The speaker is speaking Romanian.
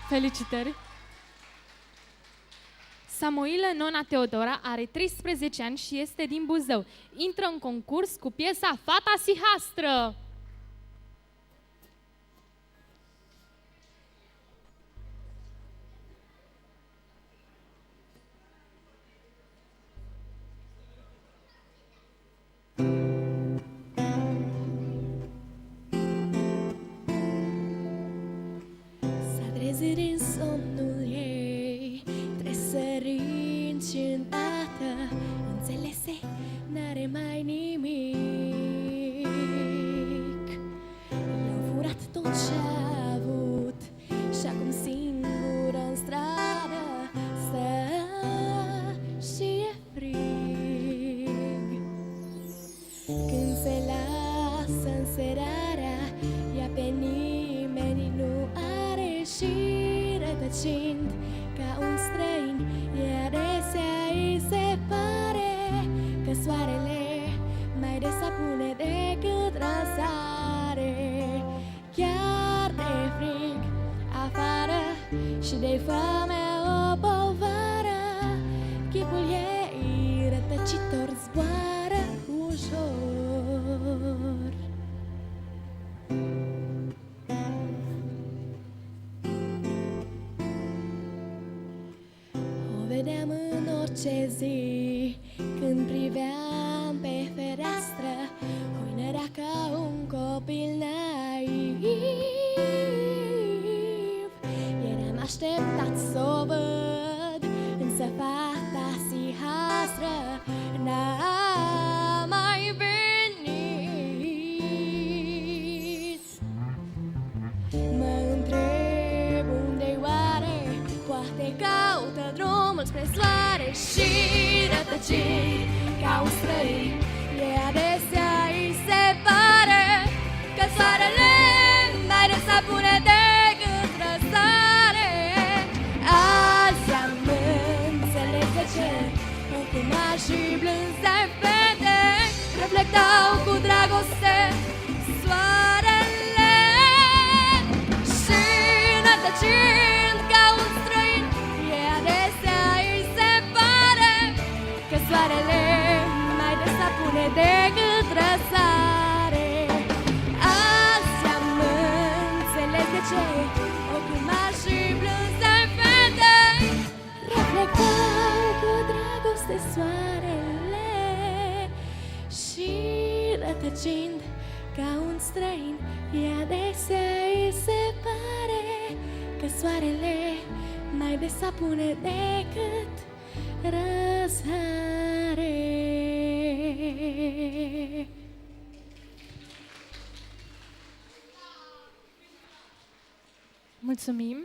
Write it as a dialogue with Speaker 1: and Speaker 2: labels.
Speaker 1: Felicitări! Samoilă Nona Teodora are 13 ani și este din Buzău. Intră în concurs cu piesa Fata Sihastră.
Speaker 2: S-a trezit din somnul ei, tresărind și îndată înțelese, n-are mai nimic. I-au furat tot ce-a avut și acum singură în stradă stă și e frig. Când se lasă înserarea, ea pe nimeni nu are și rătăcind ca un străin, e adesea îi se pare că soarele mai des apune decât răsare. Chiar de frig afară și de foame o povară, chipul ei rătăcitor zboară ușor. O vedeam în orice zi când priveam pe fereastră, hoinărea ca un copil naiv. Eram așteptat să o văd, însă fata sihastră n-a mai venit. Mă întreb unde-i oare, poate caută drumul spre soare și rătăcit ca un străin, e adesea îi se pare că soarele mai des apune decât răsare. Azi am înțeles de ce ochii mari și blânze fete reflectau cu dragoste soarele. Și rătăcind ca un străin, e adesea îi se pare că soarele mai des apune decât răsare. Azi am înțeles de ce ochii mari și blânze fete reflectau cu dragoste soarele. Și rătăcind ca un străin, e adesea îi se pare că soarele mai des apune decât răsare.
Speaker 1: Mulțumim!